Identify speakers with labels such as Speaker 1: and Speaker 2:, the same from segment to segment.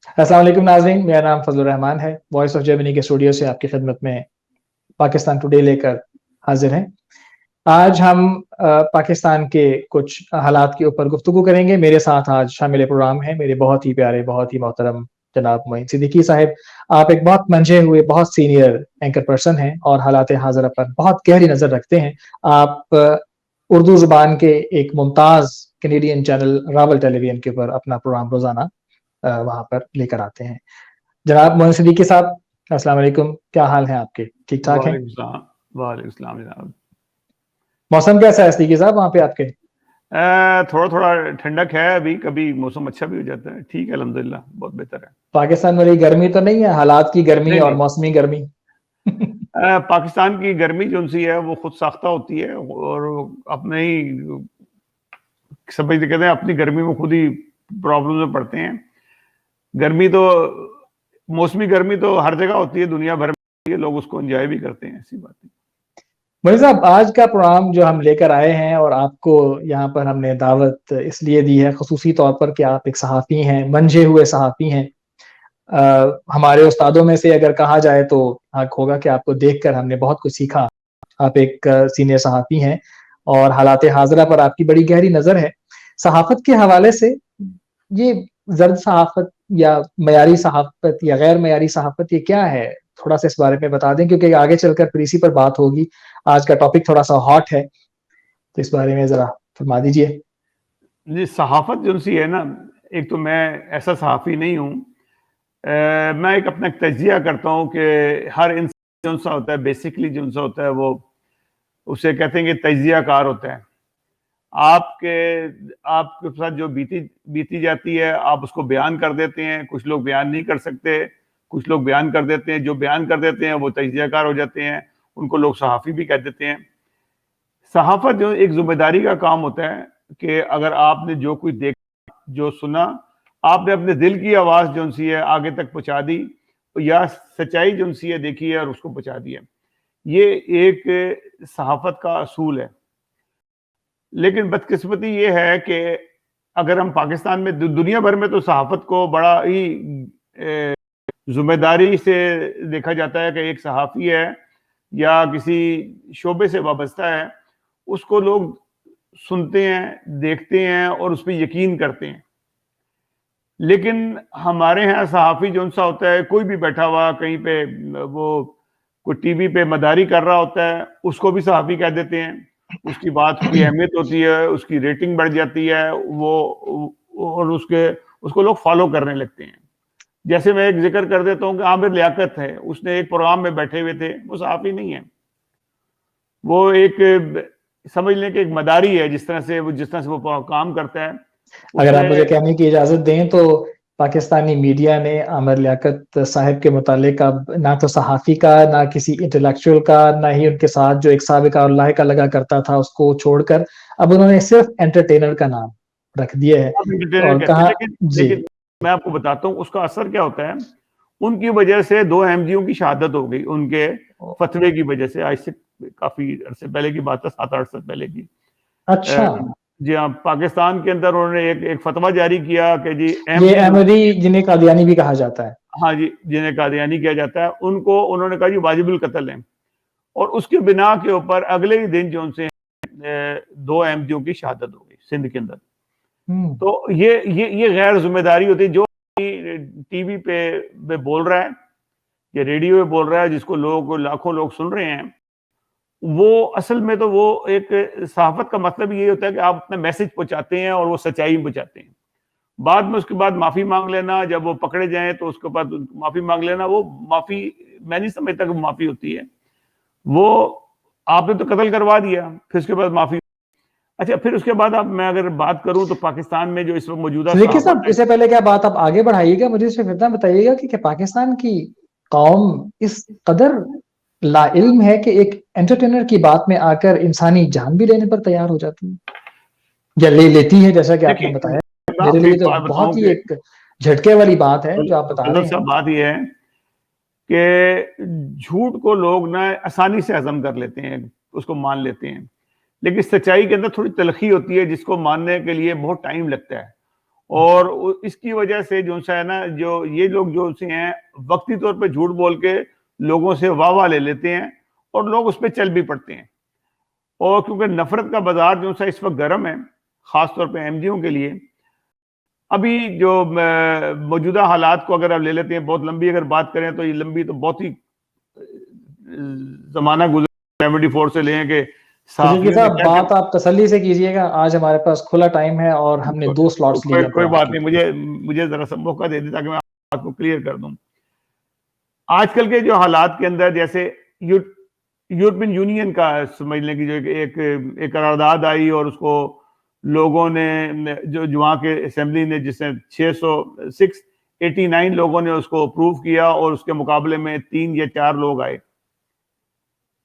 Speaker 1: السلام علیکم ناظرین، میرا نام فضل الرحمان ہے۔ وائس آف جرمنی کے اسٹوڈیو سے آپ کی خدمت میں پاکستان ٹوڈے لے کر حاضر ہیں۔ آج ہم پاکستان کے کچھ حالات کے اوپر گفتگو کریں گے۔ میرے ساتھ آج شامل پروگرام ہیں میرے بہت ہی پیارے، بہت ہی محترم جناب معین صدیقی صاحب۔ آپ ایک بہت منجھے ہوئے، بہت سینئر اینکر پرسن ہیں اور حالات حاضرہ پر بہت گہری نظر رکھتے ہیں۔ آپ اردو زبان کے ایک ممتاز کینیڈین چینل راول ٹیلی ویژن کے اوپر اپنا پروگرام روزانہ وہاں پر لے کر آتے ہیں۔ جناب معین صدیقی صاحب، السلام علیکم، کیا حال ہیں آپ کے؟ ٹھیک ٹھاک ہیں؟
Speaker 2: وعلیکم السلام۔ وعلیکم السلام جناب۔
Speaker 1: موسم کیسا ہے صدیقی صاحب وہاں پہ آپ کے؟
Speaker 2: تھوڑا تھوڑا ٹھنڈک ہے ابھی، کبھی موسم اچھا بھی ہو جاتا ہے، ٹھیک ہے الحمدللہ، بہت بہتر ہے۔
Speaker 1: پاکستان والی گرمی تو نہیں ہے، حالات کی گرمی
Speaker 2: نہیں
Speaker 1: اور
Speaker 2: نہیں،
Speaker 1: موسمی گرمی؟
Speaker 2: پاکستان کی گرمی جو سی ہے وہ خود ساختہ ہوتی ہے، اور اپنے ہی سمجھتے کہتے ہیں اپنی گرمی میں خود ہی پرابلم میں پڑتے ہیں۔ گرمی تو موسمی گرمی تو ہر جگہ ہوتی ہے، دنیا بھر میں ہوتی ہے، لوگ اس کو انجوائے بھی کرتے ہیں، ایسی بات نہیں۔
Speaker 1: بھائی صاحب، آج کا پروگرام جو ہم لے کر آئے ہیں اور آپ کو یہاں پر ہم نے دعوت اس لیے دی ہے خصوصی طور پر کہ آپ ایک صحافی ہیں، منجھے ہوئے صحافی ہیں۔ ہمارے استادوں میں سے اگر کہا جائے تو حق ہوگا کہ آپ کو دیکھ کر ہم نے بہت کچھ سیکھا۔ آپ ایک سینئر صحافی ہیں اور حالات حاضرہ پر آپ کی بڑی گہری نظر ہے۔ صحافت کے حوالے سے یہ زرد صحافت یا معیاری صحافت یا غیر معیاری صحافت یہ کیا ہے؟ تھوڑا سا اس بارے میں بتا دیں، کیونکہ آگے چل کر پھر اسی پر بات ہوگی۔ آج کا ٹاپک تھوڑا سا ہاٹ ہے، تو اس بارے میں ذرا فرما دیجئے۔
Speaker 2: جی، صحافت جو سی ہے نا، ایک تو میں ایسا صحافی نہیں ہوں، میں ایک اپنا تجزیہ کرتا ہوں کہ ہر انسان جو سا ہوتا ہے، بیسکلی جو سا ہوتا ہے وہ اسے کہتے ہیں کہ تجزیہ کار ہوتا ہے۔ آپ کے ساتھ جو بیتی جاتی ہے آپ اس کو بیان کر دیتے ہیں۔ کچھ لوگ بیان نہیں کر سکتے، کچھ لوگ بیان کر دیتے ہیں، جو بیان کر دیتے ہیں وہ تجزیہ کار ہو جاتے ہیں، ان کو لوگ صحافی بھی کہہ دیتے ہیں۔ صحافت جو ایک ذمہ داری کا کام ہوتا ہے کہ اگر آپ نے جو کچھ دیکھا، جو سنا، آپ نے اپنے دل کی آواز جو سی ہے آگے تک پہنچا دی، یا سچائی جو سی ہے دیکھی ہے اور اس کو پہنچا دیا، یہ ایک صحافت کا اصول ہے۔ لیکن بدقسمتی یہ ہے کہ اگر ہم پاکستان میں، دنیا بھر میں تو صحافت کو بڑا ہی ذمہ داری سے دیکھا جاتا ہے کہ ایک صحافی ہے یا کسی شعبے سے وابستہ ہے، اس کو لوگ سنتے ہیں، دیکھتے ہیں اور اس پہ یقین کرتے ہیں۔ لیکن ہمارے ہاں صحافی جو سا ہوتا ہے، کوئی بھی بیٹھا ہوا کہیں پہ، وہ کوئی ٹی وی پہ مداری کر رہا ہوتا ہے، اس کو بھی صحافی کہہ دیتے ہیں۔ اس کی بات کی اہمیت ہوتی ہے، اس کی ریٹنگ بڑھ جاتی ہے، اور اس کو لوگ فالو کرنے لگتے ہیں۔ جیسے میں ایک ذکر کر دیتا ہوں کہ عامر لیاقت ہے، اس نے ایک پروگرام میں بیٹھے ہوئے تھے، وہ صحافی نہیں ہے، وہ ایک سمجھ لیں کہ ایک مداری ہے، جس طرح سے وہ کام کرتا ہے۔
Speaker 1: اگر آپ مجھے کہنے کی اجازت دیں تو پاکستانی میڈیا نے عامر لیاقت صاحب کے متعلق اب نہ تو صحافی کا، نہ کسی انٹلیکچوئل کا، نہ ہی ان کے ساتھ جو ایک سابقہ اور لاحقہ لگا کرتا تھا اس کو چھوڑ کر اب انہوں نے صرف انٹرٹینر کا نام رکھ دیا ہے۔ اور کہا جی،
Speaker 2: لیکن میں آپ کو بتاتا ہوں اس کا اثر کیا ہوتا ہے۔ ان کی وجہ سے 2 احمدیوں کی شہادت ہو گئی، ان کے فتوے کی وجہ سے۔ آج سے کافی عرصے پہلے کی بات ہے، 7-8 سال پہلے کی۔
Speaker 1: اچھا،
Speaker 2: جی ہاں، پاکستان کے اندر انہوں نے ایک فتویٰ جاری کیا کہ جی
Speaker 1: یہ احمدی جنہیں قادیانی بھی کہا جاتا ہے،
Speaker 2: ہاں جی، جنہیں قادیانی کیا جاتا ہے، ان کو انہوں نے کہا جی واجب القتل ہیں، اور اس کے بنا کے اوپر اگلے ہی دن جو ان سے 2 احمدیوں کی شہادت ہو گئی سندھ کے اندر۔ تو یہ غیر ذمہ داری ہوتی ہے۔ جو ٹی وی پہ بول رہا ہے یا ریڈیو پہ بول رہا ہے، جس کو لاکھوں لوگ سن رہے ہیں، وہ اصل میں تو وہ ایک صحافت کا مطلب یہ ہوتا ہے کہ آپ اپنا میسج پہنچاتے ہیں اور وہ سچائی پہنچاتے ہیں۔ بعد میں اس کے بعد معافی مانگ لینا، جب وہ پکڑے جائیں تو اس کے بعد معافی مانگ لینا، وہ معافی میں نہیں سمجھتا کہ معافی ہوتی ہے۔ وہ آپ نے تو قتل کروا دیا، پھر اس کے بعد معافی۔ اچھا، پھر اس کے بعد اب میں اگر بات کروں تو پاکستان میں جو اس وقت موجودہ
Speaker 1: دیکھیے صاحب،
Speaker 2: صحافت ہے،
Speaker 1: اس سے پہلے کیا بات آپ آگے بڑھائیے گا، مجھے صرف اتنا بتائیے گا کہ پاکستان کی قوم اس قدر لا علم ہے کہ ایک انٹرٹینر کی بات میں آ کر انسانی جان بھی لینے پر تیار ہو جاتی ہے یا لے لیتی ہے، جیسا کہ آپ نے
Speaker 2: دیکھیے
Speaker 1: بتایا۔
Speaker 2: میں
Speaker 1: میرے
Speaker 2: آپ کو
Speaker 1: لیے
Speaker 2: ایک
Speaker 1: تو
Speaker 2: بات
Speaker 1: بہت
Speaker 2: بتاؤں
Speaker 1: ہی
Speaker 2: کہ
Speaker 1: ایک جھٹکے والی بات ہے جو آپ بتا رہے ہیں۔
Speaker 2: بات یہ ہے کہ جھوٹ کو لوگ نا آسانی سے ہضم کر لیتے ہیں، اس کو مان لیتے ہیں، لیکن سچائی کے اندر تھوڑی تلخی ہوتی ہے جس کو ماننے کے لیے بہت ٹائم لگتا ہے۔ اور اس کی وجہ سے جو ہے نا جو یہ لوگ جو سے ہیں وقتی طور پہ جھوٹ بول کے لوگوں سے واہ واہ لے لیتے ہیں اور لوگ اس پہ چل بھی پڑتے ہیں. اور کیونکہ نفرت کا بازار جو ہے اس وقت گرم ہے خاص طور پہ ایم جیوں کے لیے. ابھی جو موجودہ حالات کو اگر آپ لے لیتے ہیں بہت لمبی اگر بات کریں تو یہ لمبی تو بہت ہی زمانہ گزر 74 سے لیں کہ
Speaker 1: تجربی صاحب بات آپ تسلی سے کیجئے گا, آج ہمارے پاس کھلا ٹائم ہے اور ہم نے 2 سلاٹس لیے ہیں.
Speaker 2: کوئی بات نہیں, مجھے ذرا سا موقع دے دیں تاکہ میں بات کو کلیئر کر دوں. آج کل کے جو حالات کے اندر جیسے یورپین یونین کا سمجھنے کی جو ایک قرارداد آئی اور اس کو لوگوں نے جو وہاں کے اسمبلی نے جس نے 689 لوگوں نے اس کو اپروو کیا اور اس کے مقابلے میں 3 یا 4 لوگ آئے.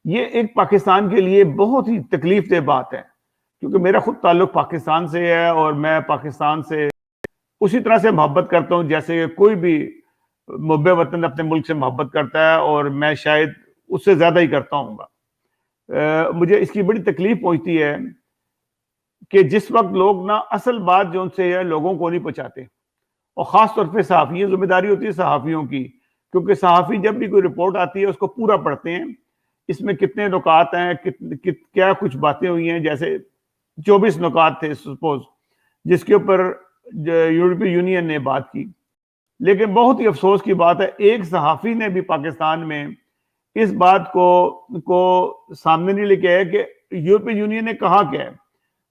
Speaker 2: یہ ایک پاکستان کے لیے بہت ہی تکلیف دہ بات ہے کیونکہ میرا خود تعلق پاکستان سے ہے اور میں پاکستان سے اسی طرح سے محبت کرتا ہوں جیسے کوئی بھی محب وطن اپنے ملک سے محبت کرتا ہے, اور میں شاید اس سے زیادہ ہی کرتا ہوں گا. مجھے اس کی بڑی تکلیف پہنچتی ہے کہ جس وقت لوگ نا اصل بات جو ان سے ہے لوگوں کو نہیں پہنچاتے, اور خاص طور پہ صحافی ذمہ داری ہوتی ہے صحافیوں کی, کیونکہ صحافی جب بھی کوئی رپورٹ آتی ہے اس کو پورا پڑھتے ہیں, اس میں کتنے نکات ہیں, کیا کچھ باتیں ہوئی ہیں, جیسے 24 نکات تھے سپوز جس کے اوپر یورپی یونین نے بات کی. لیکن بہت ہی افسوس کی بات ہے ایک صحافی نے بھی پاکستان میں اس بات کو سامنے نہیں لے کے آیا کہ یورپی یونین نے کہا کیا ہے.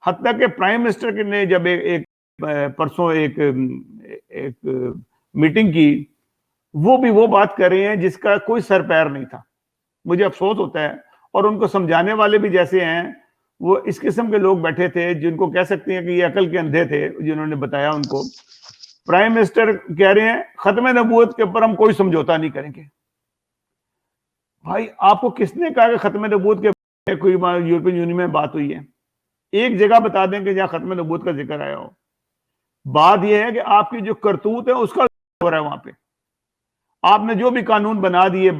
Speaker 2: حتیٰ کہ پرائم منسٹر نے جب پرسوں ایک میٹنگ کی وہ بھی وہ بات کر رہے ہیں جس کا کوئی سر پیر نہیں تھا. مجھے افسوس ہوتا ہے, اور ان کو سمجھانے والے بھی جیسے ہیں وہ اس قسم کے لوگ بیٹھے تھے جن کو کہہ سکتے ہیں کہ یہ عقل کے اندھے تھے, جنہوں نے بتایا ان کو. پرائم منسٹر کہہ رہے ہیں ختم نبوت کے اوپر ہم کوئی سمجھوتا نہیں کریں گے. بھائی آپ کو کس نے کہا کہ ختم نبوت کے کوئی یورپین یونین میں بات ہوئی ہے؟ ایک جگہ بتا دیں کہ جہاں ختم نبوت کا ذکر آیا ہو. بات یہ ہے کہ آپ کی جو کرتوت ہے اس کا ہو رہا ہے وہاں پہ. آپ نے جو بھی قانون بنا دیے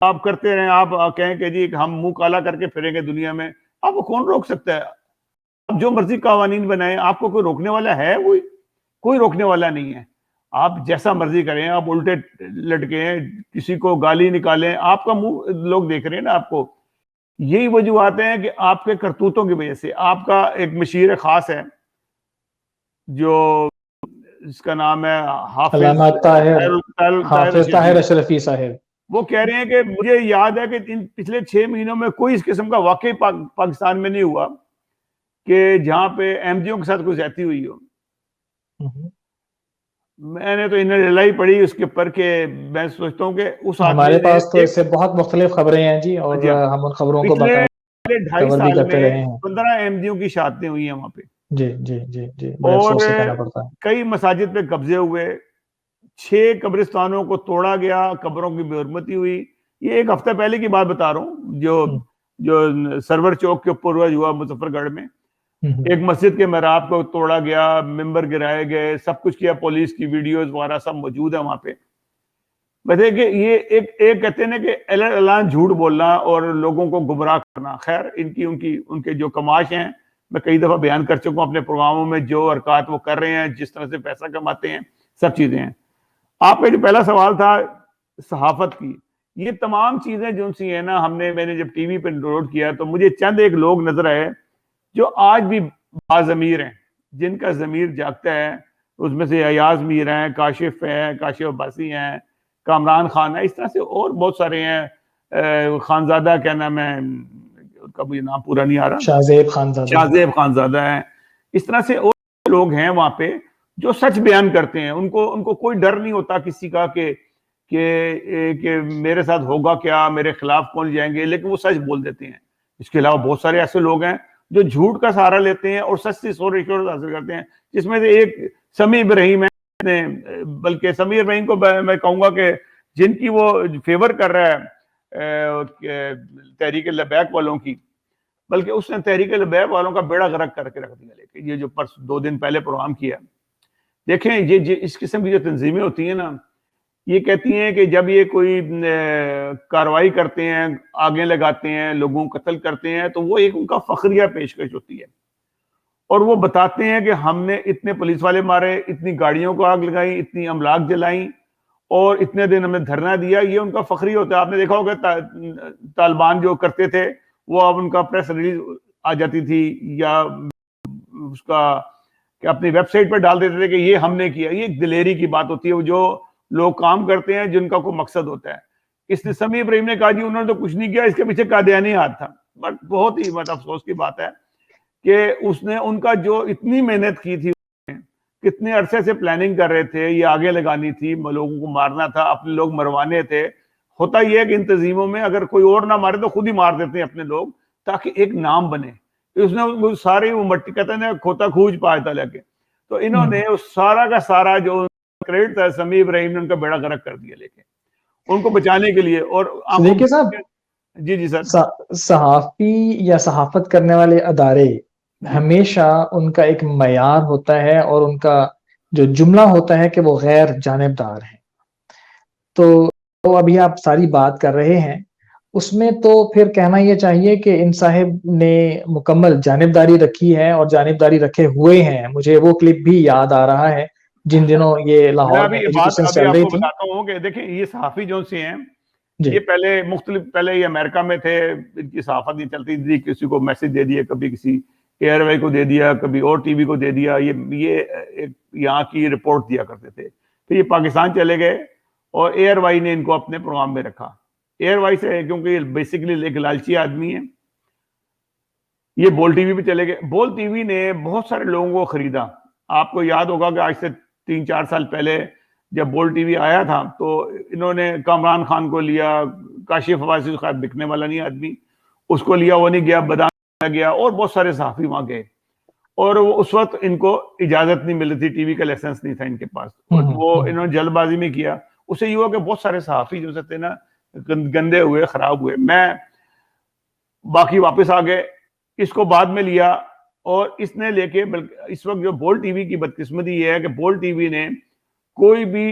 Speaker 2: آپ کرتے رہیں, آپ کہیں کہ جی ہم منہ کالا کر کے پھریں گے دنیا میں, آپ کو کون روک سکتا ہے؟ آپ جو مرضی قوانین بنائیں, آپ کو کوئی روکنے والا ہے؟ کوئی روکنے والا نہیں ہے. آپ جیسا مرضی کریں, آپ الٹے لٹکیں, کسی کو گالی نکالیں, آپ کا منہ لوگ دیکھ رہے ہیں نا آپ کو. یہی وجوہات ہیں کہ آپ کے کرتوتوں کی وجہ سے. آپ کا ایک مشیر خاص ہے جو اس کا نام ہے
Speaker 1: حافظ طاہر اشرفی صاحب,
Speaker 2: وہ کہہ رہے ہیں کہ مجھے یاد ہے کہ پچھلے 6 مہینوں میں کوئی اس قسم کا واقعی پاکستان میں نہیں ہوا کہ جہاں پہ ایم جیوں کے ساتھ کوئی زیادتی ہوئی ہو. میں نے تو انہیں لڑائی پڑی اس کے اوپر کہ میں سوچتا ہوں کہ اس
Speaker 1: ہمارے پاس تو اس سے بہت مختلف خبریں ہیں جی, اور ہم ان خبروں کو
Speaker 2: پچھلے 2.5 سال میں 15 ایم جیوں کی شہادتیں ہوئی ہیں وہاں پہ.
Speaker 1: جی جی جی جی, بڑے افسوس سے کہنا پڑتا ہے.
Speaker 2: کئی مساجد پہ قبضے ہوئے, 6 قبرستانوں کو توڑا گیا, قبروں کی بے حرمتی ہوئی. یہ ایک ہفتہ پہلے کی بات بتا رہا ہوں جو سرور چوک کے اوپر ہوا مظفر گڑھ میں. ایک مسجد کے محراب کو توڑا گیا, ممبر گرائے گئے, سب کچھ کیا, پولیس کی ویڈیوز وغیرہ سب موجود ہے وہاں پہ. بتائیں کہ یہ ایک کہتے ہیں کہ اعلان جھوٹ بولنا اور لوگوں کو گمراہ کرنا. خیر ان کے جو کماش ہیں میں کئی دفعہ بیان کر چکا ہوں اپنے پروگراموں میں, جو حرکات وہ کر رہے ہیں, جس طرح سے پیسہ کماتے ہیں, سب چیزیں ہیں. آپ کا جو پہلا سوال تھا صحافت کی, یہ تمام چیزیں جو سی ہیں نا, میں نے جب ٹی وی پہ نوٹ کیا تو مجھے چند ایک لوگ نظر آئے جو آج بھی باضمیر ہیں, جن کا ضمیر جاگتا ہے. اس میں سے ایاز میر ہیں, کاشف عباسی ہیں, کامران خان ہے, اس طرح سے اور بہت سارے ہیں. خانزادہ کیا نام ہے ان کا, مجھے نام پورا نہیں آ رہا, شاہزیب خانزادہ ہیں. اس طرح سے اور لوگ ہیں وہاں پہ جو سچ بیان کرتے ہیں. ان کو کوئی ڈر نہیں ہوتا کسی کا کہ میرے ساتھ ہوگا کیا, میرے خلاف کون جائیں گے, لیکن وہ سچ بول دیتے ہیں. اس کے علاوہ بہت سارے ایسے لوگ ہیں جو جھوٹ کا سہارا لیتے ہیں اور سچ سے شہرت حاصل کرتے ہیں, جس میں سے ایک سمیع ابراہیم ہے. بلکہ سمیع ابراہیم کو میں کہوں گا کہ جن کی وہ فیور کر رہا ہے تحریک لبیک والوں کی, بلکہ اس نے تحریک لبیک والوں کا بیڑا غرق کر کے رکھ دیا. لیکن یہ جو 2 دن پہلے پروگرام کیا, دیکھیں یہ اس قسم کی جو تنظیمیں ہوتی ہیں نا, یہ کہتی ہیں کہ جب یہ کوئی کاروائی کرتے ہیں, آگے لگاتے ہیں, لوگوں کو قتل کرتے ہیں, تو وہ ایک ان کا فخریہ پیشکش ہوتی ہے. اور وہ بتاتے ہیں کہ ہم نے اتنے پولیس والے مارے، اتنی گاڑیوں کو آگ لگائی، اتنی املاک جلائیں، اور اتنے دن ہم نے دھرنا دیا. یہ ان کا فخری ہوتا ہے. آپ نے دیکھا ہوگا طالبان جو کرتے تھے وہ اب ان کا پریس ریلیز آ جاتی تھی یا اس کا کہ اپنی ویب سائٹ پر ڈال دیتے تھے کہ یہ ہم نے کیا. یہ ایک دلیری کی بات ہوتی ہے جو لوگ کام کرتے ہیں جن کا کوئی مقصد ہوتا ہے. اس نے سمیع ابراہیم نے کہا جی انہوں نے تو کچھ نہیں کیا، اس کے پیچھے قادیانی ہاتھ تھا. بٹ بہت ہی افسوس کی بات ہے کہ اس نے ان کا جو اتنی محنت کی تھی، کتنے عرصے سے پلاننگ کر رہے تھے، یہ آگے لگانی تھی، لوگوں کو مارنا تھا، اپنے لوگ مروانے تھے. ہوتا یہ ہے کہ ان تنظیموں میں اگر کوئی اور نہ مارے تو خود ہی مار دیتے ہیں اپنے لوگ تاکہ ایک نام بنے. اس نے ساری وہ مٹی کہتے ہیں کھوتا کھوج پایا تھا لے کے. تو انہوں نے اس سارا کا سارا جو کریڈٹ تھا سمیع ابراہیم نے ان کا بیڑا غرق کر دیا لے کے ان کو بچانے کے لیے. اور
Speaker 1: دیکھیے صاحب،
Speaker 2: جی سر،
Speaker 1: صحافی یا صحافت کرنے والے ادارے ہمیشہ ان کا ایک معیار ہوتا ہے اور ان کا جو جملہ ہوتا ہے کہ وہ غیر جانبدار ہیں. تو ابھی آپ ساری بات کر رہے ہیں اس میں تو پھر کہنا یہ چاہیے کہ ان صاحب نے مکمل جانبداری رکھی ہے اور جانبداری رکھے ہوئے ہیں. مجھے وہ کلپ بھی یاد آ رہا ہے جن دنوں یہ لاہور میں ایجوکیشن چل رہی تھی.
Speaker 2: بتاتا ہوں کہ دیکھیں یہ صحافی جو سے ہیں
Speaker 1: جی.
Speaker 2: یہ پہلے یہ امریکہ میں تھے، ان کی صحافت نہیں چلتی تھی، کسی کو میسج دے دیا، کبھی کسی ایئر وائی کو دے دیا، کبھی اور ٹی وی کو دے دیا، یہ یہاں کی رپورٹ دیا کرتے تھے. پھر یہ پاکستان چلے گئے اور ایئر وائی نے ان کو اپنے پروگرام میں رکھا. ایئر وائی سے کیونکہ یہ بیسیکلی ایک لالچی آدمی ہے. یہ بول ٹی وی پہ چلے گئے. بول ٹی وی نے بہت سارے لوگوں کو خریدا. آپ کو یاد ہوگا کہ آج سے 3-4 سال پہلے جب بول ٹی وی آیا تھا تو انہوں نے کامران خان کو لیا، کاشف عباسی خیر بکنے والا نہیں آدمی، اس کو لیا، وہ نہیں گیا، بدان گیا، اور بہت سارے صحافی وہاں گئے. اور اس وقت ان کو اجازت نہیں مل رہی تھی، ٹی وی کا لائسنس نہیں تھا ان کے پاس. وہ انہوں نے جلد بازی میں کیا. اسے یہ ہوا کہ بہت سارے صحافی جو تھے نا گندے ہوئے، خراب ہوئے. باقی واپس آ گئے. اس کو بعد میں لیا اور اس نے لے کے اس وقت جو بول ٹی وی کی بدقسمتی یہ ہے کہ بول ٹی وی نے کوئی بھی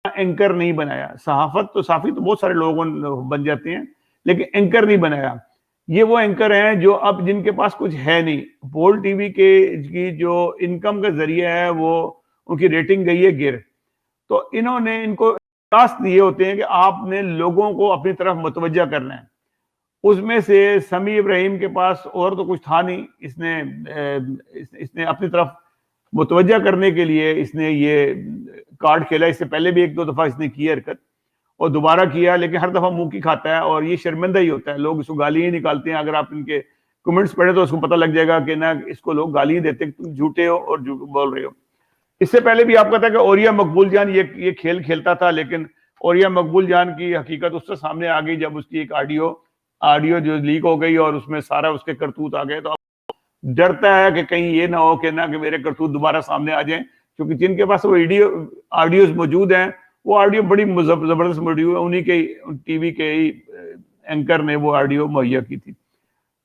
Speaker 2: اینکر نہیں بنایا. صحافی تو بہت سارے لوگ بن جاتے ہیں لیکن اینکر نہیں بنایا. یہ وہ اینکر ہیں جو اب جن کے پاس کچھ ہے نہیں. بول ٹی وی کی جو انکم کا ذریعہ ہے وہ ان کی ریٹنگ گئی ہے گر. تو انہوں نے ان کو ٹاسک دیے ہوتے ہیں کہ آپ نے لوگوں کو اپنی طرف متوجہ کرنا ہے. اس میں سے سمیع ابراہیم کے پاس اور تو کچھ تھا نہیں. اس نے اپنی طرف متوجہ کرنے کے لیے اس نے یہ کارڈ کھیلا. اس سے پہلے بھی 1-2 دفعہ اس نے کی حرکت اور دوبارہ کیا، لیکن ہر دفعہ منہ کی کھاتا ہے اور یہ شرمندہ ہی ہوتا ہے. لوگ اس کو گالی ہی نکالتے ہیں. اگر آپ ان کے کمنٹس پڑھیں تو اس کو پتہ لگ جائے گا کہ نا اس کو لوگ گالی دیتے ہیں کہ تم جھوٹے ہو اور جھوٹ بول رہے ہو. اس سے پہلے بھی آپ کہتا ہے کہ اوریا مقبول جان یہ کھیل کھیلتا تھا، لیکن اوریا مقبول جان کی حقیقت اس سے سامنے آ گئی جب اس کی ایک آڈیو جو لیک ہو گئی اور اس میں سارا اس کے کرتوت آ گئے. تو اب ڈرتا ہے کہ کہیں یہ نہ ہو کہ نہ کہ میرے کرتوت دوبارہ سامنے آ جائیں، کیونکہ جن کے پاس وہ آڈیوز موجود ہیں وہ آڈیو بڑی زبردست موجود ہے. انہی کے ٹی وی کے اینکر نے وہ آڈیو مہیا کی تھی.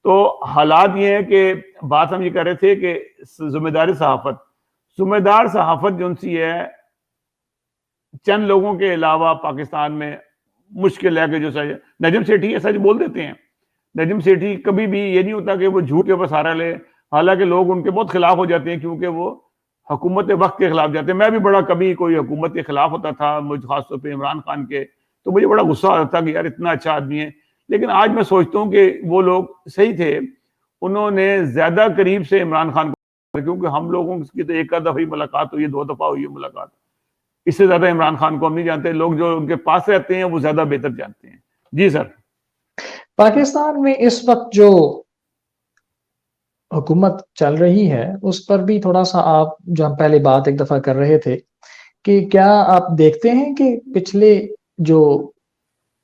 Speaker 2: تو حالات یہ ہے کہ بات ہم یہ کر رہے تھے کہ ذمہ دار صحافت جو سی ہے چند لوگوں کے علاوہ پاکستان میں مشکل ہے کہ جو نجم سیٹھی ہے سچ بول دیتے ہیں. نجم سیٹھی کبھی بھی یہ نہیں ہوتا کہ وہ جھوٹ کے اوپر سہارا لے، حالانکہ لوگ ان کے بہت خلاف ہو جاتے ہیں کیونکہ وہ حکومت وقت کے خلاف جاتے ہیں. میں بھی بڑا کبھی کوئی حکومت کے خلاف ہوتا تھا، مجھے خاص طور پہ عمران خان کے، تو مجھے بڑا غصہ آتا تھا کہ یار اتنا اچھا آدمی ہے. لیکن آج میں سوچتا ہوں کہ وہ لوگ صحیح تھے. انہوں نے زیادہ قریب سے عمران خان کو، کیونکہ ہم لوگوں کی تو 1 دفعہ ہی ملاقات ہوئی ہے، 2 دفعہ ہوئی ہے ملاقات، اس سے زیادہ عمران خان کو ہم نہیں جانتے. لوگ جو ان کے پاس رہتے ہیں وہ زیادہ بہتر جانتے ہیں. جی سر.
Speaker 1: پاکستان میں اس وقت جو حکومت چل رہی ہے اس پر بھی تھوڑا سا آپ جو ہم پہلے بات ایک دفعہ کر رہے تھے کہ کیا آپ دیکھتے ہیں کہ پچھلے جو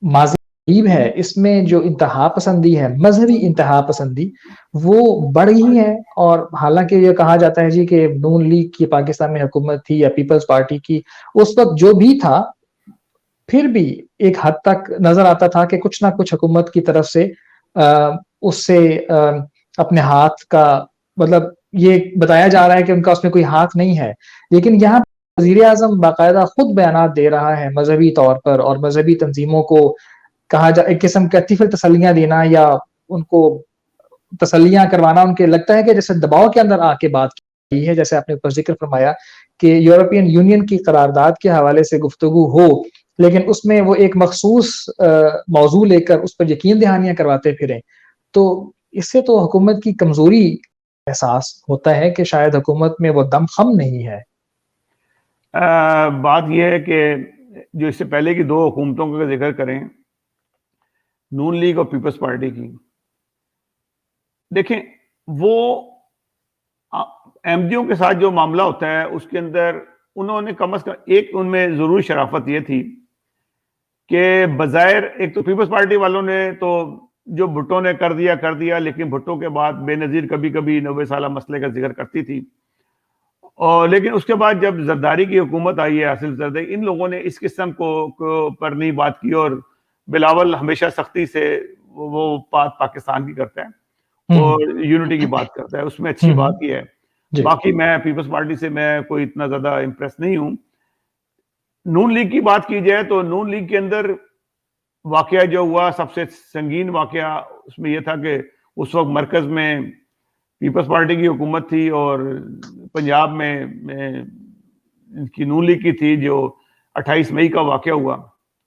Speaker 1: ماضی ہے اس میں جو انتہا پسندی ہے، مذہبی انتہا پسندی، وہ بڑھ گئی ہے. اور حالانکہ یہ کہا جاتا ہے جی کہ نون لیگ کی پاکستان میں حکومت تھی یا پیپلز پارٹی کی، اس وقت جو بھی تھا پھر بھی ایک حد تک نظر آتا تھا کہ کچھ نہ کچھ حکومت کی طرف سے اس سے اپنے ہاتھ کا مطلب یہ بتایا جا رہا ہے کہ ان کا اس میں کوئی ہاتھ نہیں ہے. لیکن یہاں وزیر اعظم باقاعدہ خود بیانات دے رہا ہے مذہبی طور پر، اور مذہبی تنظیموں کو کہا جا ایک قسم کا تسلیاں دینا یا ان کو تسلیاں کروانا ان کے لگتا ہے کہ جیسے دباؤ کے اندر آ کے بات کی ہے, جیسے آپ نے اوپر ذکر فرمایا کہ یورپین یونین کی قرارداد کے حوالے سے گفتگو ہو لیکن اس میں وہ ایک مخصوص موضوع لے کر اس پر یقین دہانیاں کرواتے پھریں, تو اس سے تو حکومت کی کمزوری احساس ہوتا ہے کہ شاید حکومت میں وہ دم خم نہیں ہے.
Speaker 2: بات یہ ہے کہ جو اس سے پہلے کی 2 حکومتوں کا ذکر کریں, نون لیگ اور پیپلز پارٹی کی, دیکھیں وہ احمدیوں کے ساتھ جو معاملہ ہوتا ہے اس کے اندر انہوں نے کم از کم ایک ان میں ضرور شرافت یہ تھی کہ بظاہر ایک تو پیپلز پارٹی والوں نے تو جو بھٹو نے کر دیا, لیکن بھٹو کے بعد بے نظیر کبھی کبھی 90 سالہ مسئلے کا ذکر کرتی تھی, اور لیکن اس کے بعد جب زرداری کی حکومت آئی ہے, آصف زرداری, ان لوگوں نے اس قسم کو پر نہیں بات کی, اور بلاول ہمیشہ سختی سے وہ بات پاکستان کی کرتا ہے اور یونٹی کی بات کرتا ہے, اس میں اچھی بات یہ ہے. باقی میں پیپلز پارٹی سے میں کوئی اتنا زیادہ امپریس نہیں ہوں. نون لیگ کی بات کی جائے تو نون لیگ کے اندر واقعہ جو ہوا سب سے سنگین واقعہ اس میں یہ تھا کہ اس وقت مرکز میں پیپلز پارٹی کی حکومت تھی اور پنجاب میں ان کی نون لیگ کی تھی, جو 28 مئی کا واقعہ ہوا,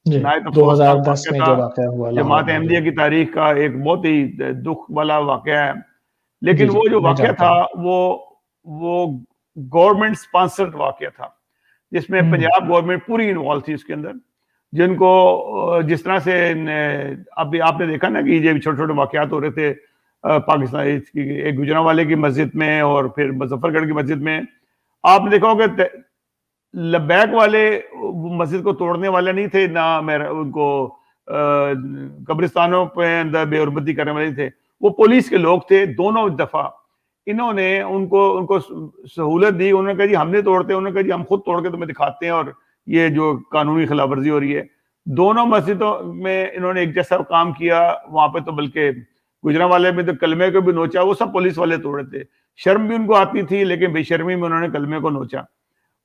Speaker 2: نہایت افسوسناک
Speaker 1: 2010 میں
Speaker 2: واقعہ
Speaker 1: جو
Speaker 2: تھا,
Speaker 1: واقعہ ہوا
Speaker 2: جماعت احمدیہ کی تاریخ کا ایک بہت ہی دکھ والا واقعہ ہے. لیکن وہ جو واقعہ تھا وہ گورنمنٹ سپانسرڈ واقعہ تھا, جس میں پنجاب گورنمنٹ پوری انوالو تھی اس کے اندر, جن کو جس طرح سے ابھی آپ نے دیکھا نا کہ یہ چھوٹے چھوٹے واقعات ہو رہے تھے پاکستان ایک گجرانوالے کی مسجد میں اور پھر مظفر گڑھ کی مسجد میں, آپ نے دیکھا ہوگا لبیک والے مسجد کو توڑنے والے نہیں تھے, نہ ان کو قبرستانوں پہ اندر بے حرمتی کرنے والے تھے, وہ پولیس کے لوگ تھے. دونوں دفعہ انہوں نے ان کو سہولت دی, انہوں نے کہا جی ہم نے توڑتے, انہوں نے کہا جی ہم خود توڑ کے تمہیں دکھاتے ہیں, اور یہ جو قانونی خلاف ورزی ہو رہی ہے. دونوں مسجدوں میں انہوں نے ایک جیسا کام کیا, وہاں پہ تو بلکہ گجرانوالے میں تو کلمے کو بھی نوچا, وہ سب پولیس والے توڑے تھے. شرم بھی ان کو آتی تھی لیکن بے شرمی میں انہوں نے کلمے کو نوچا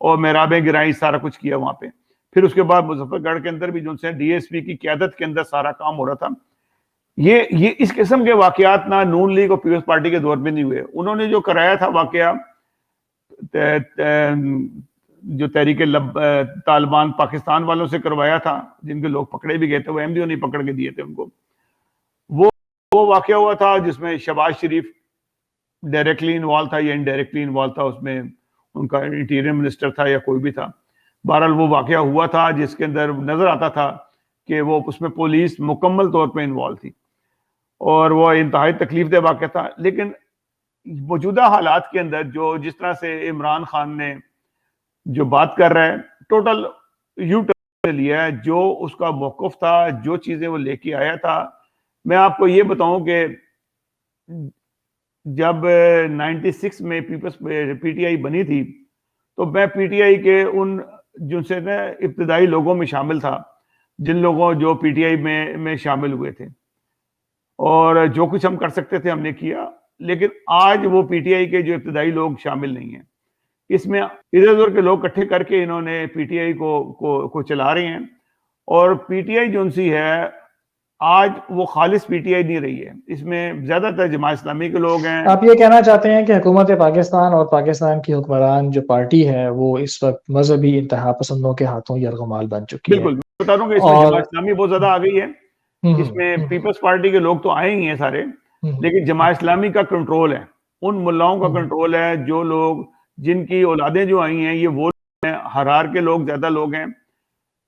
Speaker 2: اور محرابیں گرائی, سارا کچھ کیا وہاں پہ. پھر اس کے بعد مظفر گڑھ کے اندر بھی جو سے ڈی ایس پی کی قیادت کے اندر سارا کام ہو رہا تھا. یہ اس قسم کے واقعات نہ نون لیگ اور پیپلز پارٹی کے دور میں نہیں ہوئے. انہوں نے جو کرایا تھا واقعہ جو تحریک طالبان پاکستان والوں سے کروایا تھا, جن کے لوگ پکڑے بھی گئے تھے, وہ احمدیوں نے پکڑ کے دیے تھے ان کو. وہ واقعہ ہوا تھا جس میں شہباز شریف ڈائریکٹلی انوالو تھا یا انڈائریکٹلی انوالو تھا, اس میں ان کا انٹیریئر منسٹر تھا یا کوئی بھی تھا. بہرحال وہ واقعہ ہوا تھا جس کے اندر نظر آتا تھا کہ وہ اس میں پولیس مکمل طور پہ انوالو تھی اور وہ انتہائی تکلیف دہ واقعہ تھا. لیکن موجودہ حالات کے اندر جس طرح سے عمران خان نے جو بات کر رہا ہے, ٹوٹل یو ٹرن لیا ہے, جو اس کا موقف تھا, جو چیزیں وہ لے کے آیا تھا. میں آپ کو یہ بتاؤں کہ جب 96 میں پی ٹی آئی بنی تھی تو میں پی ٹی آئی کے ان جن سے ابتدائی لوگوں میں شامل تھا, جن لوگوں جو پی ٹی آئی میں شامل ہوئے تھے, اور جو کچھ ہم کر سکتے تھے ہم نے کیا. لیکن آج وہ پی ٹی آئی کے جو ابتدائی لوگ شامل نہیں ہیں, اس میں ادھر ادھر کے لوگ اکٹھے کر کے انہوں نے پی ٹی آئی کو چلا رہے ہیں. اور پی ٹی آئی جو سی ہے آج وہ خالص پی ٹی آئی نہیں رہی ہے, اس میں زیادہ تر جماعت اسلامی کے لوگ ہیں.
Speaker 1: آپ یہ کہنا چاہتے ہیں کہ حکومت پاکستان اور پاکستان کی حکمران جو پارٹی ہے وہ اس وقت مذہبی انتہا پسندوں کے ہاتھوں یرغمال بن چکی ہے؟
Speaker 2: بالکل, میں بتا دوں کہ اس میں جماعت اسلامی بہت زیادہ آ گئی ہے. اس میں پیپلز پارٹی کے لوگ تو آئے ہی ہیں سارے, لیکن جماعت اسلامی کا کنٹرول ہے, ان ملاؤں کا کنٹرول ہے. جو لوگ جن کی اولادیں جو آئی ہیں, یہ وہ لوگ ہیں, ہرار کے لوگ زیادہ لوگ ہیں,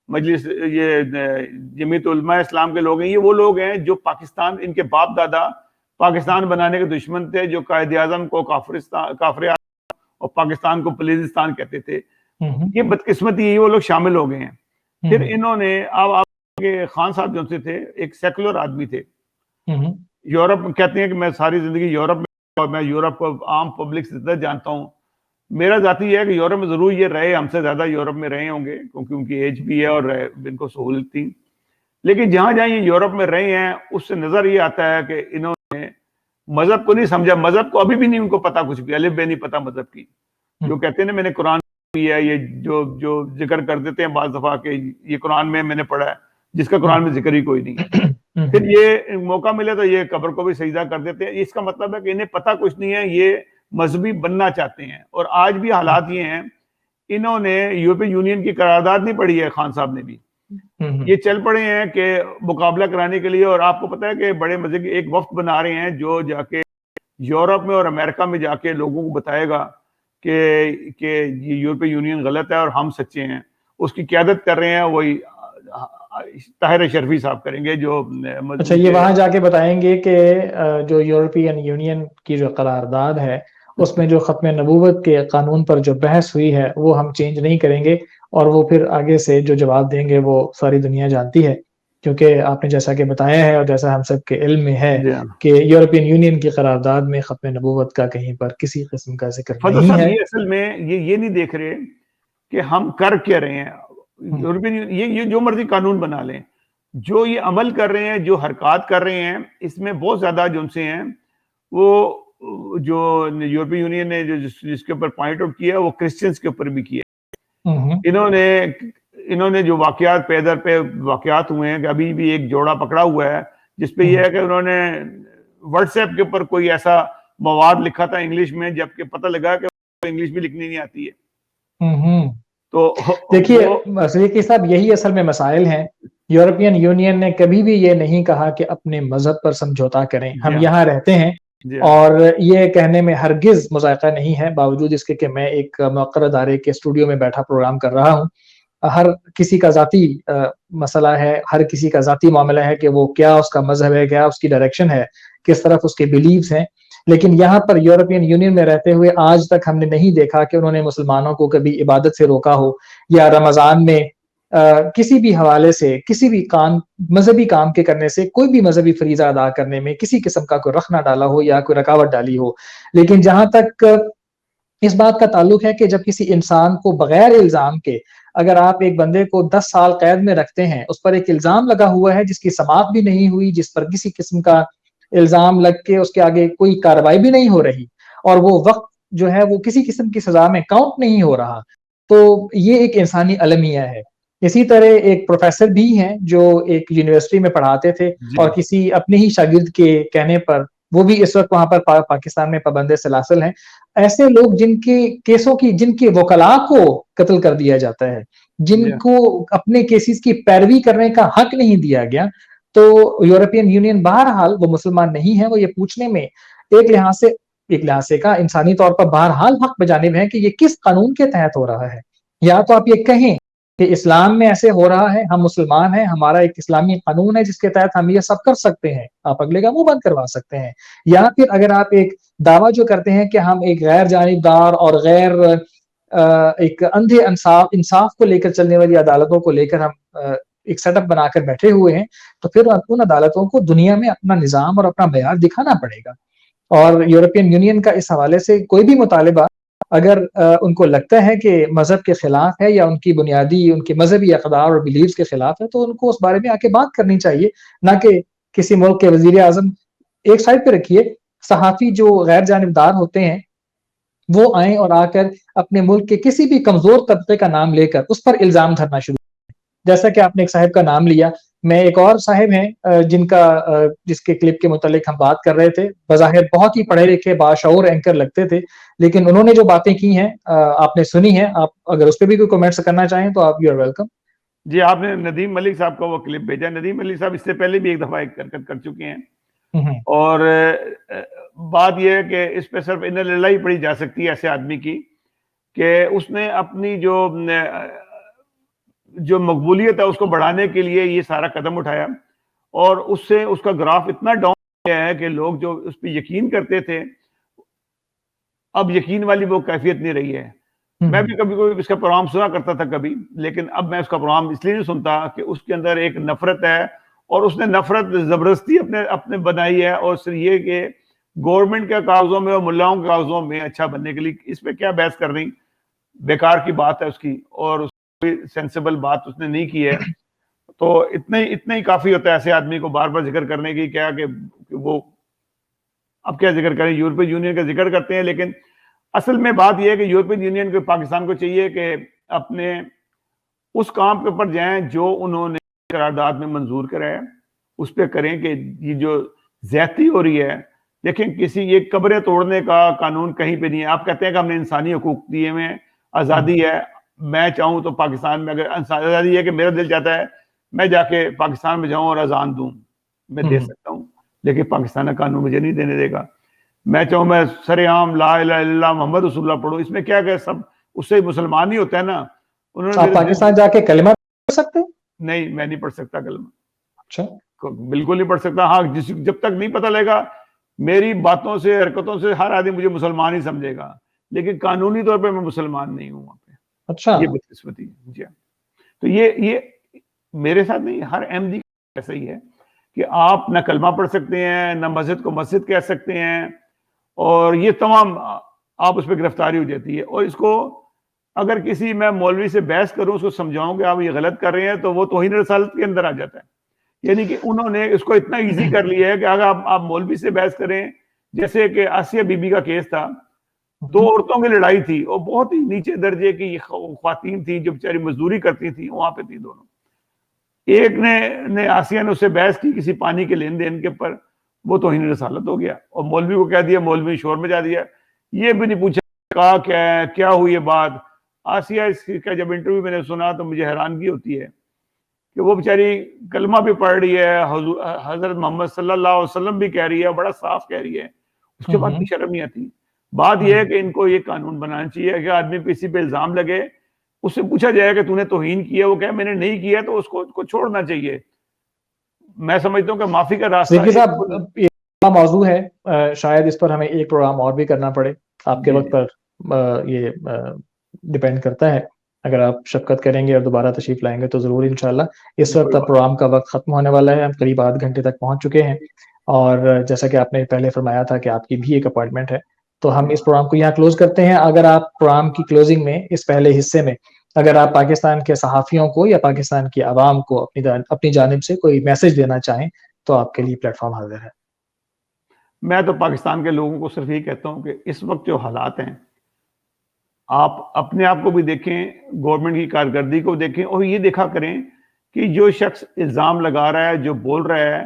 Speaker 2: مجلس یہ جمعیت علماء اسلام کے لوگ ہیں, یہ وہ لوگ ہیں جو پاکستان, ان کے باپ دادا پاکستان بنانے کے دشمن تھے, جو قائد اعظم کو کافر اور پاکستان کو پلیزستان کہتے تھے. یہ بدقسمتی ہے, وہ لوگ شامل ہو گئے ہیں. پھر انہوں نے آپ کے خان صاحب جو سے تھے ایک سیکولر آدمی تھے, یورپ کہتے ہیں کہ میں ساری زندگی یورپ میں, اور میں یورپ کو عام پبلک سے زیادہ جانتا ہوں. میرا ذاتی یہ ہے کہ یورپ میں ضرور یہ رہے, ہم سے زیادہ یورپ میں رہے ہوں گے کیونکہ ان کی ایج بھی ہے اور ان کو سہولت تھی. لیکن جہاں جہاں یہ یورپ میں رہے ہیں اس سے نظر یہ آتا ہے کہ انہوں نے مذہب کو نہیں سمجھا. مذہب کو ابھی بھی نہیں ان کو پتا, کچھ بھی الف بے نہیں پتا مذہب کی. جو کہتے ہیں نا میں نے قرآن بھی ہے, یہ جو ذکر کر دیتے ہیں بعض دفعہ کہ یہ قرآن میں نے پڑھا ہے, جس کا قرآن میں ذکر ہی کوئی نہیں ہے. پھر یہ موقع ملے تو یہ قبر کو بھی سجدہ کر دیتے ہیں. اس کا مطلب ہے کہ انہیں پتہ کچھ نہیں ہے, یہ مذہبی بننا چاہتے ہیں. اور آج بھی حالات یہ ہیں, انہوں نے یورپی یونین کی قرارداد نہیں پڑھی ہے, خان صاحب نے بھی, یہ چل پڑے ہیں کہ مقابلہ کرانے کے لیے. اور آپ کو پتہ ہے کہ بڑے مزے کی ایک وفد بنا رہے ہیں جو جا کے یورپ میں اور امریکہ میں جا کے لوگوں کو بتائے گا کہ یہ یورپی یونین غلط ہے اور ہم سچے ہیں. اس کی قیادت کر رہے ہیں وہی طاہر شرفی صاحب کریں گے جو
Speaker 1: اچھا, یہ وہاں جا کے بتائیں گے کہ جو یورپین یونین کی جو قرارداد ہے اس میں جو ختم نبوت کے قانون پر جو بحث ہوئی ہے وہ ہم چینج نہیں کریں گے, اور وہ پھر آگے سے جو جواب دیں گے وہ ساری دنیا جانتی ہے, کیونکہ آپ نے جیسا کہ بتایا ہے اور جیسا ہم سب کے علم میں ہے کہ یورپین یونین کی قرارداد میں ختم نبوت کا کہیں پر کسی قسم کا ذکر نہیں ہے.
Speaker 2: یہ اصل میں یہ نہیں دیکھ رہے کہ ہم کر کیا رہے ہیں. یورپین یہ جو مرضی قانون بنا لیں, جو یہ عمل کر رہے ہیں, جو حرکات کر رہے ہیں, اس میں بہت زیادہ جو ان سے ہیں وہ جو یورپی یونین نے جس کے اوپر پوائنٹ آؤٹ کیا وہ کرسچنز کے اوپر بھی کیا. انہوں نے جو واقعات پیدر پہ واقعات ہوئے ہیں کہ ابھی بھی ایک جوڑا پکڑا ہوا ہے جس پہ یہ ہے کہ انہوں نے واٹس ایپ کے اوپر کوئی ایسا مواد لکھا تھا انگلش میں, جبکہ پتہ لگا کہ انگلش بھی لکھنی نہیں آتی ہے.
Speaker 1: تو دیکھیے صدیقی صاحب, یہی اصل میں مسائل ہیں. یورپین یونین نے کبھی بھی یہ نہیں کہا کہ اپنے مذہب پر سمجھوتا کریں, ہم یہاں رہتے ہیں, اور یہ کہنے میں ہرگز مذائقہ نہیں ہے, باوجود اس کے کہ میں ایک موقر ادارے کے اسٹوڈیو میں بیٹھا پروگرام کر رہا ہوں. ہر کسی کا ذاتی مسئلہ ہے, ہر کسی کا ذاتی معاملہ ہے کہ وہ کیا اس کا مذہب ہے, کیا اس کی ڈائریکشن ہے, کس طرف اس کے بیلیفز ہیں. لیکن یہاں پر یورپین یونین میں رہتے ہوئے آج تک ہم نے نہیں دیکھا کہ انہوں نے مسلمانوں کو کبھی عبادت سے روکا ہو, یا رمضان میں کسی بھی حوالے سے کسی بھی کام, مذہبی کام کے کرنے سے, کوئی بھی مذہبی فریضہ ادا کرنے میں کسی قسم کا کوئی رخ نہ ڈالا ہو یا کوئی رکاوٹ ڈالی ہو. لیکن جہاں تک اس بات کا تعلق ہے کہ جب کسی انسان کو بغیر الزام کے, اگر آپ ایک بندے کو 10 سال قید میں رکھتے ہیں, اس پر ایک الزام لگا ہوا ہے جس کی سماعت بھی نہیں ہوئی, جس پر کسی قسم کا الزام لگ کے اس کے آگے کوئی کارروائی بھی نہیں ہو رہی, اور وہ وقت جو ہے وہ کسی قسم کی سزا میں کاؤنٹ نہیں ہو رہا, تو یہ ایک انسانی المیہ ہے. اسی طرح ایک پروفیسر بھی ہیں جو ایک یونیورسٹی میں پڑھاتے تھے, اور کسی اپنے ہی شاگرد کے کہنے پر وہ بھی اس وقت وہاں پر پاکستان میں پابند سلاسل ہیں. ایسے لوگ جن کے کیسوں کی, جن کے وکلاء کو قتل کر دیا جاتا ہے, جن کو اپنے کیسز کی پیروی کرنے کا حق نہیں دیا گیا, تو یورپین یونین بہرحال وہ مسلمان نہیں ہے, وہ یہ پوچھنے میں ایک لحاظ سے کا انسانی طور پر بہرحال حق بجانب ہے کہ یہ کس قانون کے تحت ہو رہا ہے. یا تو آپ یہ کہیں کہ اسلام میں ایسے ہو رہا ہے, ہم مسلمان ہیں, ہمارا ایک اسلامی قانون ہے جس کے تحت ہم یہ سب کر سکتے ہیں, آپ اگلے کا منہ بند کروا سکتے ہیں. یا پھر اگر آپ ایک دعویٰ جو کرتے ہیں کہ ہم ایک غیر جانبدار اور غیر ایک اندھے انصاف کو لے کر چلنے والی عدالتوں کو لے کر ہم ایک سیٹ اپ بنا کر بیٹھے ہوئے ہیں, تو پھر ان عدالتوں کو دنیا میں اپنا نظام اور اپنا معیار دکھانا پڑے گا. اور یورپین یونین کا اس حوالے سے کوئی بھی مطالبہ اگر ان کو لگتا ہے کہ مذہب کے خلاف ہے یا ان کی بنیادی, ان کے مذہبی اقدار اور بلیفز کے خلاف ہے, تو ان کو اس بارے میں آ کے بات کرنی چاہیے, نہ کہ کسی ملک کے وزیر اعظم, ایک سائڈ پہ رکھیے, صحافی جو غیر جانبدار ہوتے ہیں وہ آئیں اور آ کر اپنے ملک کے کسی بھی کمزور طبقے کا نام لے کر اس پر الزام دھرنا شروع, جیسا کہ آپ نے ایک صاحب کا نام لیا. میں ایک اور صاحب ہیں جس کے کلپ کے متعلق ہم بات کر رہے تھے, بظاہر بہت ہی پڑھے لکھے باشعور اینکر لگتے تھے, لیکن انہوں نے جو باتیں کی ہیں آپ نے سنی ہیں, آپ اگر اس پہ بھی کوئی کمنٹس کرنا چاہیں تو آپ یو آر ویلکم.
Speaker 2: جی, آپ نے ندیم ملک صاحب کا وہ کلپ بھیجا. ندیم ملک صاحب اس سے پہلے بھی ایک دفعہ ایک حرکت کر چکے ہیں, اور بات یہ ہے کہ اس پہ صرف انہیں لڑائی پڑی جا سکتی ہے ایسے آدمی کی کہ اس نے اپنی جو مقبولیت ہے اس کو بڑھانے کے لیے یہ سارا قدم اٹھایا, اور اس سے اس کا گراف اتنا ڈاؤن گیا ہے کہ لوگ جو اس پہ یقین کرتے تھے اب یقین والی وہ کیفیت نہیں رہی ہے. میں بھی کبھی کوئی اس کا پروگرام سنا کرتا تھا کبھی, لیکن اب میں اس کا پروگرام اس لیے نہیں سنتا کہ اس کے اندر ایک نفرت ہے, اور اس نے نفرت زبردستی اپنے بنائی ہے, اور صرف یہ کہ گورنمنٹ کے کاغذوں میں اور ملاؤں کے کاغذوں میں اچھا بننے کے لیے اس پہ کیا بحث کر رہی, بیکار کی بات ہے اس کی, اور اس کوئی سینسیبل بات اس نے نہیں کی ہے. تو اتنا ہی کافی ہوتا ہے ایسے آدمی کو بار بار ذکر کرنے کی, کیا کہ وہ اب کیا ذکر کریں, یورپین یونین کا ذکر کرتے ہیں, لیکن اصل میں بات یہ ہے کہ یورپین یونین کو, پاکستان کو چاہیے کہ اپنے اس کام کے اوپر جائیں جو انہوں نے قرارداد میں منظور کرایا, اس پہ کریں کہ یہ جو زیادتی ہو رہی ہے. دیکھیں کسی یہ قبریں توڑنے کا قانون کہیں پہ نہیں ہے. آپ کہتے ہیں کہ ہم نے انسانی حقوق دیے ہوئے ہیں, آزادی ہے, میں چاہوں تو پاکستان میں اگر آزادی ہے کہ میرا دل چاہتا ہے میں جا کے پاکستان میں جاؤں اور اذان دوں, میں دے سکتا ہوں, لیکن پاکستان کا قانون مجھے نہیں دینے دے گا. میں چاہوں میں سر عام لا الہ الا اللہ محمد رسول اللہ پڑھوں, اس میں کیا کہ سب اس سے مسلمان ہی ہوتا ہے نا. انہوں نے
Speaker 1: آپ پاکستان جا کے کلمہ پڑھ سکتے ہیں؟
Speaker 2: نہیں, میں نہیں پڑھ سکتا کلمہ.
Speaker 1: اچھا,
Speaker 2: بالکل نہیں پڑھ سکتا. ہاں جب تک نہیں پتہ لگے گا, میری باتوں سے حرکتوں سے ہر آدمی مجھے مسلمان ہی سمجھے گا, لیکن قانونی طور پہ میں مسلمان نہیں ہوں وہاں پہ.
Speaker 1: اچھا,
Speaker 2: یہ بدقسمتی ہے. جی, تو یہ میرے ساتھ نہیں, ہر احمدی ایسا ہی ہے کہ آپ نہ کلمہ پڑھ سکتے ہیں, نہ مسجد کو مسجد کہہ سکتے ہیں, اور یہ تمام آپ اس پہ گرفتاری ہو جاتی ہے. اور اس کو اگر کسی میں مولوی سے بحث کروں, اس کو سمجھاؤں کہ آپ یہ غلط کر رہے ہیں, تو وہ توہین رسالت کے اندر آ جاتا ہے. یعنی کہ انہوں نے اس کو اتنا ایزی کر لیا ہے کہ اگر آپ مولوی سے بحث کریں, جیسے کہ آسیہ بی بی کا کیس تھا, 2 عورتوں کی لڑائی تھی, اور بہت ہی نیچے درجے کی خواتین تھی جو بیچاری مزدوری کرتی تھی, وہاں پہ تھی دونوں. ایک نے آسیہ نے اس سے بحث کی کسی پانی کے لین دین کے پر, وہ توہین رسالت ہو گیا, اور مولوی کو کہہ دیا, مولوی شور مچا دیا, یہ بھی نہیں پوچھا کہا کیا ہوئی یہ بات. آسیہ اس کا جب انٹرویو میں نے سنا تو مجھے حیرانگی ہوتی ہے کہ وہ بیچاری کلمہ بھی پڑھ رہی ہے, حضرت محمد صلی اللہ علیہ وسلم بھی کہہ رہی ہے, بڑا صاف کہہ رہی ہے, اس کے بعد بھی شرم نہیں آتی. بات یہ ہے کہ ان کو یہ قانون بنانا چاہیے کہ آدمی کسی پہ الزام لگے, اس سے پوچھا جائے کہ تو نے توہین کیا, وہ کہے میں نے نہیں کیا, تو اس کو چھوڑنا چاہیے. میں سمجھتا ہوں کہ معافی کا راستہ
Speaker 1: صدیقی صاحب یہ موضوع ہے, شاید اس پر ہمیں ایک پروگرام اور بھی کرنا پڑے, آپ کے وقت پر یہ ڈیپینڈ کرتا ہے. اگر آپ شفقت کریں گے اور دوبارہ تشریف لائیں گے تو ضرور انشاءاللہ. اس وقت پروگرام کا وقت ختم ہونے والا ہے, ہم قریب آدھ گھنٹے تک پہنچ چکے ہیں, اور جیسا کہ آپ نے پہلے فرمایا تھا کہ آپ کی بھی ایک اپوائنٹمنٹ ہے, تو ہم اس پروگرام کو یہاں کلوز کرتے ہیں. اگر آپ پروگرام کی کلوزنگ میں, اس پہلے حصے میں, اگر آپ پاکستان کے صحافیوں کو یا پاکستان کی عوام کو اپنی جانب سے کوئی میسج دینا چاہیں تو آپ کے لیے پلیٹ فارم حاضر ہے.
Speaker 2: میں تو پاکستان کے لوگوں کو صرف یہ کہتا ہوں کہ اس وقت جو حالات ہیں, آپ اپنے آپ کو بھی دیکھیں, گورنمنٹ کی کارکردگی کو دیکھیں, اور یہ دیکھا کریں کہ جو شخص الزام لگا رہا ہے, جو بول رہا ہے,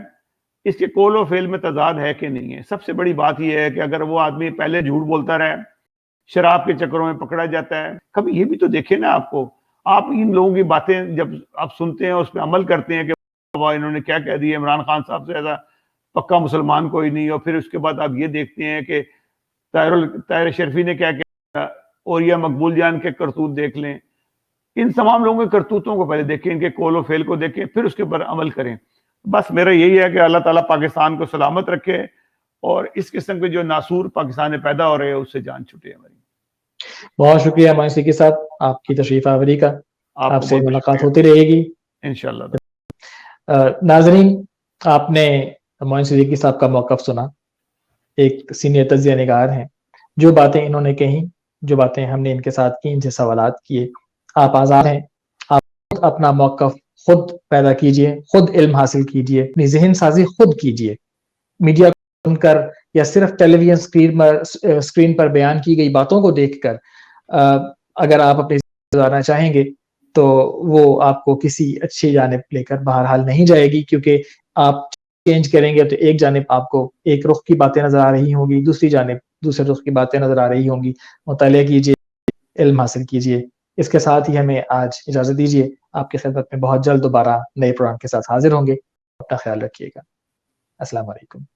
Speaker 2: اس کے قول و فعل میں تضاد ہے کہ نہیں ہے. سب سے بڑی بات یہ ہے کہ اگر وہ آدمی پہلے جھوٹ بولتا رہے, شراب کے چکروں میں پکڑا جاتا ہے, کبھی یہ بھی تو دیکھیں نا آپ کو. آپ ان لوگوں کی باتیں جب آپ سنتے ہیں, اس پہ عمل کرتے ہیں کہ انہوں نے کیا کہہ دیا, عمران خان صاحب سے ایسا پکا مسلمان کوئی نہیں, اور پھر اس کے بعد آپ یہ دیکھتے ہیں کہ طاہر شرفی نے کیا کہا, اور یہ مقبول جان کے کرتوت دیکھ لیں. ان تمام لوگوں کے کرتوتوں کو پہلے دیکھیں, ان کے قول و فعل کو دیکھیں, پھر اس کے پر عمل کریں. بس میرا یہی ہے کہ اللہ تعالیٰ پاکستان کو سلامت رکھے, اور اس قسم کے جو ناسور پاکستان میں پیدا ہو رہے ہیں اس سے جان چھٹے ہماری.
Speaker 1: بہت شکریہ معین صدیقی صاحب آپ کی تشریف آوری کا, آپ سے ملاقات ہوتی رہے گی
Speaker 2: انشاءاللہ.
Speaker 1: ناظرین, آپ نے معین صدیقی صاحب کا موقف سنا, ایک سینئر تجزیہ نگار ہیں. جو باتیں انہوں نے کہیں, جو باتیں ہم نے ان کے ساتھ کی, ان سے سوالات کیے, آپ آزاد ہیں, آپ اپنا موقف خود پیدا کیجئے, خود علم حاصل کیجئے, اپنی ذہن سازی خود کیجئے. میڈیا کو سن کر یا صرف ٹیلی ویژن اسکرین پر بیان کی گئی باتوں کو دیکھ کر اگر آپ اپنی زندگی گزارنا چاہیں گے تو وہ آپ کو کسی اچھی جانب لے کر بہرحال نہیں جائے گی, کیونکہ آپ چینج کریں گے تو ایک جانب آپ کو ایک رخ کی باتیں نظر آ رہی ہوں گی, دوسری جانب دوسرے رخ کی باتیں نظر آ رہی ہوں گی. مطالعہ کیجئے, علم حاصل کیجئے. اس کے ساتھ ہی ہمیں آج اجازت دیجیے, آپ کی خدمت میں بہت جلد دوبارہ نئے پروگرام کے ساتھ حاضر ہوں گے. اپنا خیال رکھیے گا. السلام علیکم.